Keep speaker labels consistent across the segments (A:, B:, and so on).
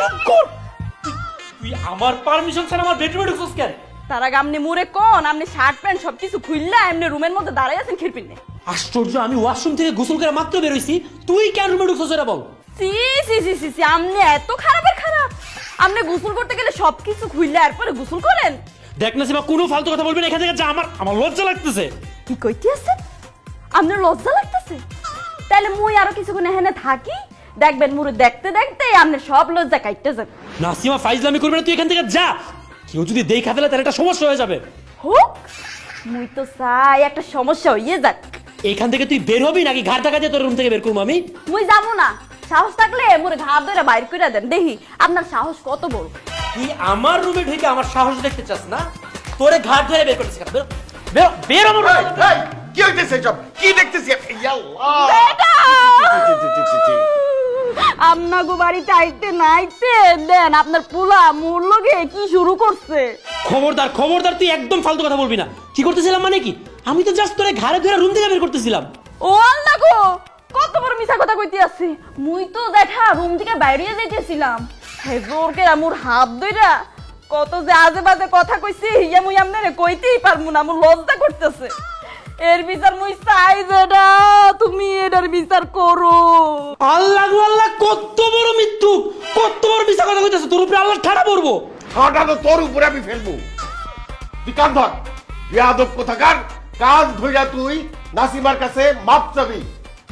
A: চুপ কর। তুই আমার পারমিশন ছাড়া আমার বেডরুমে ঢুকছস কেন?
B: তার আগে আপনি মুরে কোন আপনি শার্ট প্যান্ট সবকিছু খুললা এমনি রুমের মধ্যে দাঁড়াই আছেন খিরপিনে।
A: আশ্চর্য, আমি ওয়াশরুম থেকে গোসল করে মাত্র বের হইছি, তুই কেন রুমে ঢুকছস এটা বল।
B: সি সি সি সি সি আপনি এত খারাপের খারাপ। আপনি গোসল করতে গেলে সবকিছু খুললা এরপরে গোসল করেন?
A: দেখ না সীমা, কোনো ফালতু কথা বলবি না এখান থেকে যা, আমার লজ্জা লাগতেছে।
B: কি কইতে আছেন? আপনার লজ্জা লাগতেছে? তাহলে মুই আরো কিছুক্ষণ এখানে থাকি, দেখবেন মুরে দেখতে দেখতে আপনার সব লজ্জা কাটতে যাবে।
A: না সীমা, ফাইজলামি করবি না, তুই এখান থেকে যা। কেউ যদি দেখা ফেলে তাহলে একটা সমস্যা হয়ে যাবে।
B: হোক, মুই তো চাই একটা সমস্যা হইয়ে যাক।
A: এখান থেকে তুই বের হবি নাকি ঘাট ধাক্কা দিয়ে তোর রুম থেকে বের করবো আমি?
B: মুই যাবো না, সাহস থাকলে মোরে ঘাট ধরে বাইর করে দেন, দেখি আপনার সাহস কত বড়।
A: তুই আমার রুমে ঢুকে আমার সাহস দেখতে চাস না? তোরে ঘাট ধরে বের করতেছিস কেন? বের বের বের আমার রুম থেকে।
C: কি হইতেছে সব? কি দেখতেছি?
B: আপনাকে বাড়িতে আইতে নাইতে দেন আপনার পোলা মোর লগে কি শুরু করছে।
A: খবরদার খবরদার, তুই একদম ফালতু কথা বলবি না। কি করতেছিলাম মানে কি? আমি তো জাস্ট তোরে ঘাড়ে ধরে রুম থেকে বের করতেছিলাম।
B: ও আল্লাহ গো, কত বড় মিছা কথা কইতে আছি। মুই তো দেখা রুম থেকে বাইরে যাইতেছিলাম, হে জোরকে মোর হাত ধইরা কত যে আজে বাজে কথা কইছি, ইয়া মুই আপনারে কইতেই পারমু না, মোর লজ্জা করতেছে। এর বিচার মুই চাই যেটা, তুমি এটার বিচার করো।
A: আল্লাহ গো আল্লাহ, কত বড় মৃত্যু, কত বড় মিছা কথা কইতেছ। তোর উপরে আল্লাহ ঠাড়া পড়বো।
C: ঠাড়া তো তোর উপরে আমি ফেলবো। তুই কান ধর, বেয়াদব কোথাকার। কান ধইরা তুই নাসিমার কাছে মাপ চাবি,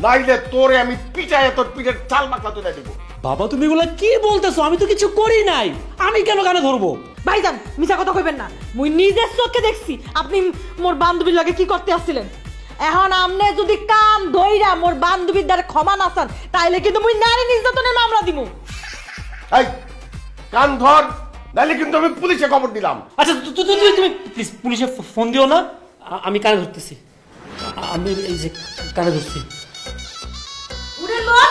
C: নাইলে তোরে আমি পিটায় তোর পিঠের চাল মাখলা তুলে দিব।
A: বাবা তুমি এগুলা কি বলতেছো? আমি তো কিছু করি নাই, আমি কেন কানে ধরবো?
D: ভাইজান মিছা কথা কইবেন না, মুই নিজের চোখে দেখছি আপনি মোর বান্ধবীর লাগে কি করতে আসছিলেন। এখন আমনে যদি কান ধইরা মোর বান্ধবীর দ্বারা ক্ষমা না চান, তাইলে কিন্তু মুই নারী নির্যাতনের মামলা দিমু।
C: এই কান ধর, নাইলে কিন্তু আমি পুলিশে খবর দিলাম।
A: আচ্ছা তুমি প্লিজ পুলিশে ফোন দিও না, আমি কানে ধরতেছি। আমি এই যে কানে ধরছি।
D: উঠেন লোক।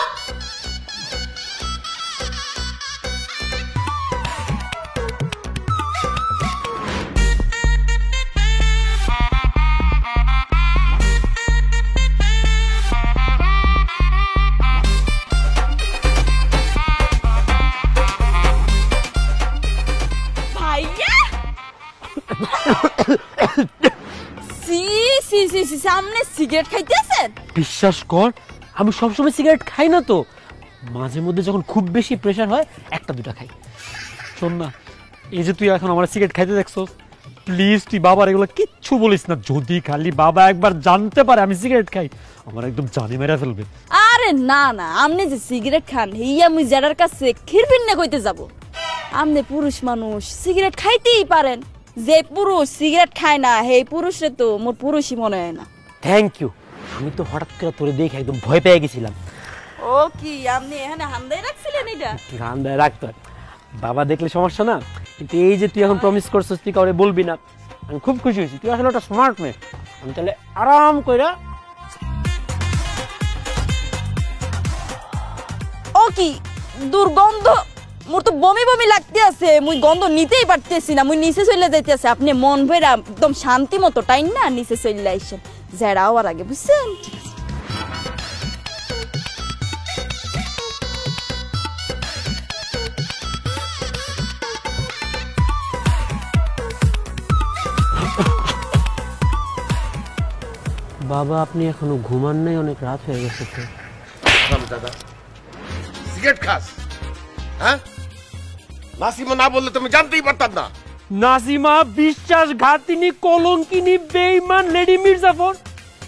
B: সামনে সিগারেট খাইতেছেন?
A: বিশ্বাস কর আমি সবসময় সিগারেট খাই না, তো মাঝে মধ্যে যখন খুব বেশি প্রেশার হয় একটা দুটা খাই। শোন না, এই যে তুই এখন আমার সিগারেট খাইতে দেখছস, প্লিজ তুই বাবার এগুলো কিচ্ছু বলিস না। যদি খালি বাবা একবার জানতে পারে আমি সিগারেট খাই, আমার একদম জানি মেরে ফেলবে।
B: আরে না না, আপনি যে সিগারেট খান হিয়া মুই যারার কাছে খিরপিন না কইতে যাব। আপনি পুরুষ মানুষ, সিগারেট খাইতেই পারেন। যে পুরুষ সিগারেট খায় না সেই পুরুষে তো মোর পুরুষই মনে হয় না।
A: Thank you. আমি তো হঠাৎ করে তোরে দেখে একদম ভয় পেয়ে গেছিলাম।
B: ও কি আপনি এখানে হান্দাই রাখছিলেন? এটা
A: হান্দায় রাখতো, বাবা দেখলে সমস্যা না। কিন্তু এই যে তুই এখন প্রমিস করছিস তুই কাউরে বলবি না, আমি খুব খুশি হয়েছি। তুই আসলে একটা স্মার্ট মেয়ে। আমি তাহলে আরাম কইরা।
B: ও কি দুর্গন্ধ, মোর তো বমি বমি লাগতে আছে, মুই গন্ধ নিতেই পারতেছি না। মুই নিচে চলে যাইতেছে, আপনি মন ভরা একদম শান্তি মতো টাইম না নিচে চলে আইসেন, যারা আওয়ার আগে, বুঝছেন?
A: বাবা আপনি এখনো ঘুমান নাই? অনেক রাত হয়ে গেছে তো।
C: দাদা সিগারেট খাস? হ্যাঁ, নাসিমা না বললে তুমি জানতেই পারতাম না।
A: নাসিমা বিশ্বাসঘাতিনী, কলঙ্কিনী, বেঈমান লেডি মির্জাফর।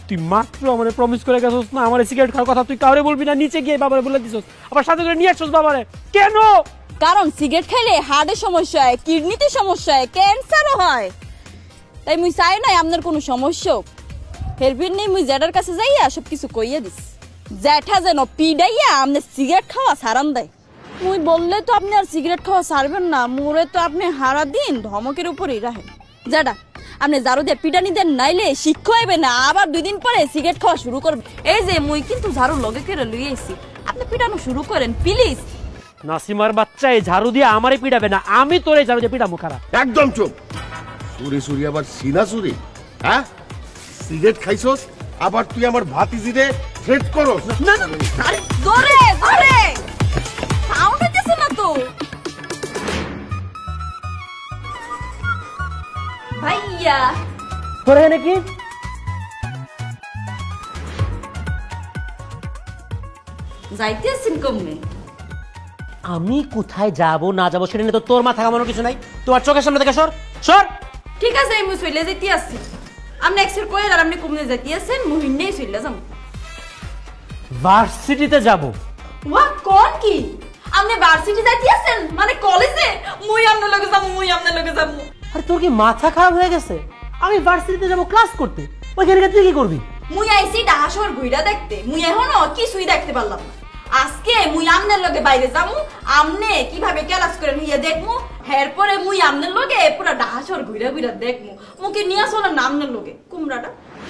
A: তুই মাত্র আমারে প্রমিস করে গেছস না আমারে সিগারেট খাওয়ার কথা তুই কাউরে বলবি না, নিচে গিয়ে বাবারে বলে দিছস, আবার সাথে করে নিয়ে আসছস বাবারে। কেন?
B: কারণ সিগারেট খাইলে হার্টে সমস্যা হয়, কিডনিতে সমস্যা হয়, ক্যান্সারও হয়। তাই মুই চাই না আপনার কোনো সমস্যা। হেরবিন নেই, মুই জ্যাঠার কাছে যাইয়া সব কিছু কইয়া দিস। জ্যাঠা যেন পিডাইয়া আপনি সিগারেট খাওয়া সারান দেয়। মুই বললে তো আপনি আর সিগারেট খাওয়া ছাড়বেন না, মোরে তো আপনি হারা দিন ধমকের উপরেই রাখেন। জ্যাঠা আপনি জারু দিয়ে পিটানি দেন, নাইলে শিক্ষা হইবে না, আবার 2 দিন পরে সিগারেট খাওয়া শুরু করবে। এই যে মুই কিন্তু ঝাড়ু লগে করে লইয়ে আইছি, আপনি পিটানো শুরু করেন প্লিজ।
A: নাসিমার বাচ্চা এই ঝাড়ু দিয়ে আমারে পিটাবে না, আমি তোরে ঝাড়ু দিয়ে পিটাবো। খারাপ
C: একদম চুপ। সুরি সুরি আবার সিনা সুরি। হ্যাঁ, সিগারেট খাইছস আবার তুই আমার ভাতিজিরে থ্রেট করস?
A: না না,
B: ধরে ধরে সাউন্ড হইতেছে না তো। ভাইয়া
A: তোর এখানে কি?
B: যাইতে আছেন কমনে?
A: আমি কোথায় যাব না যাব সেটা নিয়ে তো তোর মাথা কামানোর কিছু নাই। তোমার চোখের সামনে থেকে সর সর।
B: ঠিক আছে মুই চলে যাইতে আছি। আপনি এক্সের কইল আর আপনি কমনে যাইতে আছেন, মুই হিন্নেই চলে যাম।
A: ভার্সিটিতে যাব।
B: ওয়া কোন কি? আপনি ভার্সিটি যাইতে আছেন মানে কলেজে? মুই আপনার লগে যাম, মুই আপনার লগে যাম।
A: আরে তোর কি মাথা খারাপ হয়ে গেছে? আমি ভার্সিটিতে যাব ক্লাস করতে, ওইখানে গিয়ে তুই কি করবি?
B: মুই আইছি ঢাকা শহর ঘুইরা দেখতে, মুই এখনো কিছুই দেখতে পারলাম না। আজকে মুই আমনের লগে বাইরে যামু, আমনে কিভাবে ক্লাস করেন হইয়া দেখমু, এরপরে মুই আমনের লগে পুরা ঢাকা শহর ঘুইরা ঘুইরা দেখমু। মুকে নিয়া চলেন না আমনের লগে কুমড়াটা।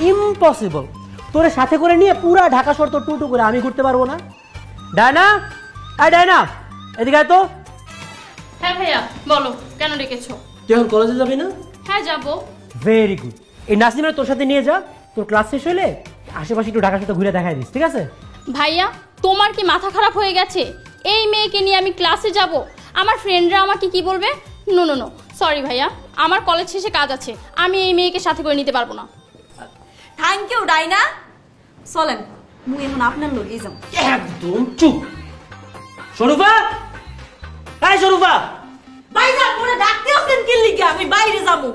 A: ইম্পসিবল, তোরে সাথে করে নিয়ে পুরা ঢাকা শহর তো টুটু করে আমি ঘুরতে পারবো না। ডায়না, আয় ডায়না, এদিকে আয় তো।
E: হ্যাঁ ভাইয়া বলো, কেন ডেকেছো?
A: তুই এখন কলেজে যাবি না?
E: হ্যাঁ যাবো।
A: Very good. এই নাসিমের তোর সাথে নিয়ে যা, তোর ক্লাস শেষ হলে আশেপাশে একটু ঢাকা শহরটা ঘুরে দেখাই দিস, ঠিক আছে?
E: ভাইয়া তোমার কি মাথা খারাপ হয়ে গেছে? এই মেয়েকে নিয়ে আমি ক্লাসে যাব, আমার ফ্রেন্ডরা আমাকে কি বলবে? নো নো নো, সরি ভাইয়া, আমার কলেজ শেষে কাজ আছে, আমি এই মেয়েকে সাথে করে নিতে পারবো না।
B: থ্যাংক ইউ ডাইনা। চলেন মুই এখন আপনার লগেই যাম।
A: একদম চুপ। শরুফা, এই শরুফা।
B: ভাইজান মোরে ডাকতে আছেন কি লিগা? আমি বাইরে যাবো।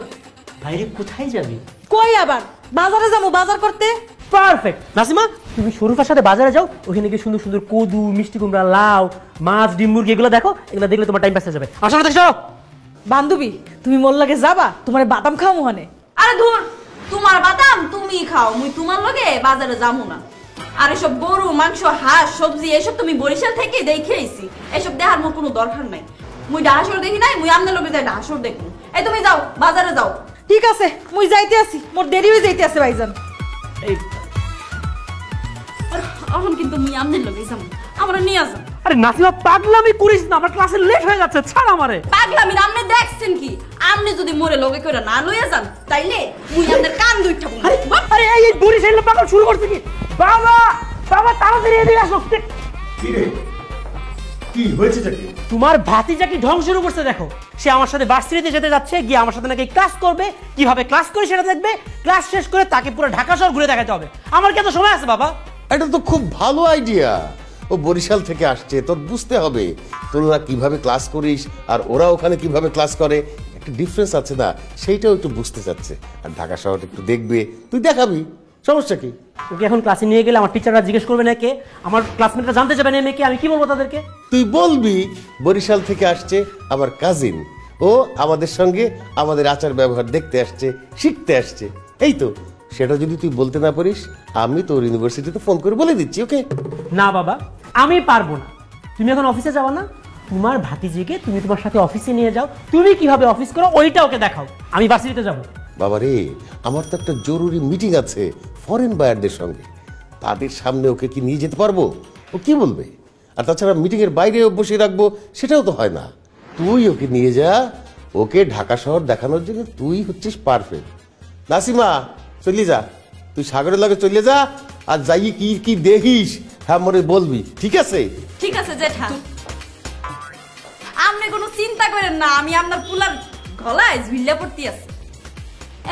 A: বাইরে কোথায় যাবি?
D: কই আবার বাজারে যাবো, বাজার করতে।
A: পারফেক্ট। নাসিমা, তুমি শরুফার সাথে বাজারে যাও, ওখানে গিয়ে সুন্দর সুন্দর কদু, মিষ্টি কুমড়া, লাউ, মাছ, ডিম, মুরগি এগুলো দেখো, এগুলো দেখলে তোমার টাইম পাস হয়ে যাবে। আমার সামনে থেকে সরো।
D: বান্ধবী তুমি মোর লাগে যাবা, তোমার বাদাম খাও মহানে।
B: আরে ধুর, তোমার বাদাম তুমি খাও, মুই তোমার লগে বাজারে যাবো না। আর এসব গরু মাংস হাঁস সবজি এসব তুমি বরিশাল থেকে দেখে আইছি, এসব দেখার মোর কোনো দরকার নাই। মুই ঢাহাসর দেখি নাই, মুই আপনার লগে যাই ঢাহাসর দেখবো। এই তুমি যাও বাজারে যাও।
D: ঠিক আছে মুই যাইতে আছি, মোর দেরি হয়ে যাইতে আছে ভাইজান।
A: এই
B: এখন কিন্তু মুই আপনার লগে যাবো, আমরা নিয়ে যাবো।
A: আরে নাসিমা পাগলামি করিস না, আমার ক্লাসে লেট হয়ে যাচ্ছে, ছাড় আমারে।
B: পাগলামি আপনি দেখছেন কি? আপনি যদি মোরে লগে করে না লইয়া যান তাইলে মুই আপনার কান দুইটা বলবো।
A: আরে এই বরিশাল পাগল শুরু করছে কি? বাবা বাবা তাড়াতাড়ি এদিকে আসো।
C: কি রে, কি হয়েছে কি?
A: তোমার ভাতিজা কি ঢং শুরু করছে দেখো। সে আমার সাথে ভার্সিটিতে যেতে যাচ্ছে, গিয়ে আমার সাথে নাকি ক্লাস করবে, কিভাবে ক্লাস করে সেটা দেখবে, ক্লাস শেষ করে তাকে পুরো ঢাকা শহর ঘুরে দেখাতে হবে। আমার কি এত সময় আছে বাবা?
C: এটা তো খুব ভালো আইডিয়া। ও বরিশাল থেকে আসছে, তোর বুঝতে হবে তোরা কিভাবে ক্লাস করিস আর ওরা ওখানে কিভাবে ক্লাস করে, একটা ডিফারেন্স আছে না, সেইটাও একটু বুঝতে চাচ্ছে। আর ঢাকা শহর একটু দেখবে, তুই দেখাবি, সমস্যা কি?
A: ওকে এখন ক্লাসে নিয়ে গেলে আমার টিচাররা জিজ্ঞেস করবে না কে, আমার ক্লাসমেটরা জানতে চাবে না মেয়েকে, আমি কি বলবো তাদেরকে?
C: তুই বলবি বরিশাল থেকে আসছে আমার কাজিন, ও আমাদের সঙ্গে আমাদের আচার ব্যবহার দেখতে আসছে, শিখতে আসছে, এই তো। সেটা যদি তুই বলতে না পারিস, আমি তোর ইউনিভার্সিটিতে ফোন করে বলে দিচ্ছি, ওকে?
A: না বাবা, আমি পারবো না। তুমি এখন অফিসে যাও না, তোমার ভাতিজিকে তুমি তোমার সাথে অফিসে নিয়ে যাও, তুমি কিভাবে অফিস করো ওইটা ওকে দেখাও। আমি ভার্সিটিতে যাবো।
C: বাবা রে, আমার তো একটা জরুরি মিটিং আছে ফরেন বায়ারদের সঙ্গে, তাদের সামনে ওকে কি নিয়ে যেতে পারবো? ও কি বলবে? আর তাছাড়া মিটিংয়ের বাইরে বসে রাখবো সেটাও তো হয় না। তুই ওকে নিয়ে যা, ওকে ঢাকা শহর দেখানোর জন্য তুই হচ্ছিস পারফেক্ট। নাসিমা চলে যা, তুই সাগরের লাগে চলে যা, আর যাই কি কি দেখিস হ্যাঁ মনে বলবি, ঠিক আছে?
B: ঠিক আছে জেঠা, আপনি কোনো চিন্তা করেন না, আমি আপনার পুলার গলায় ঝুলিয়া পড়তে আছি।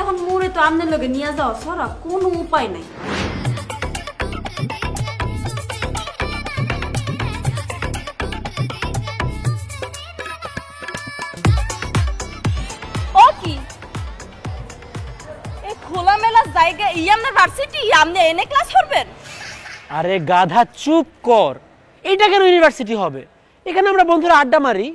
B: এখন মোরে তো আপনার লগে নিয়ে যাওয়া ছাড়া কোনো উপায় নাই। ও কি এই খোলামেলা জায়গা, আপনার ভার্সিটি, আপনি এনে ক্লাস করবেন?
A: আরে গাধা চুপ কর, এইটা কেন ইউনিভার্সিটি হবে? এখানে আমরা বন্ধুরা আড্ডা মারি।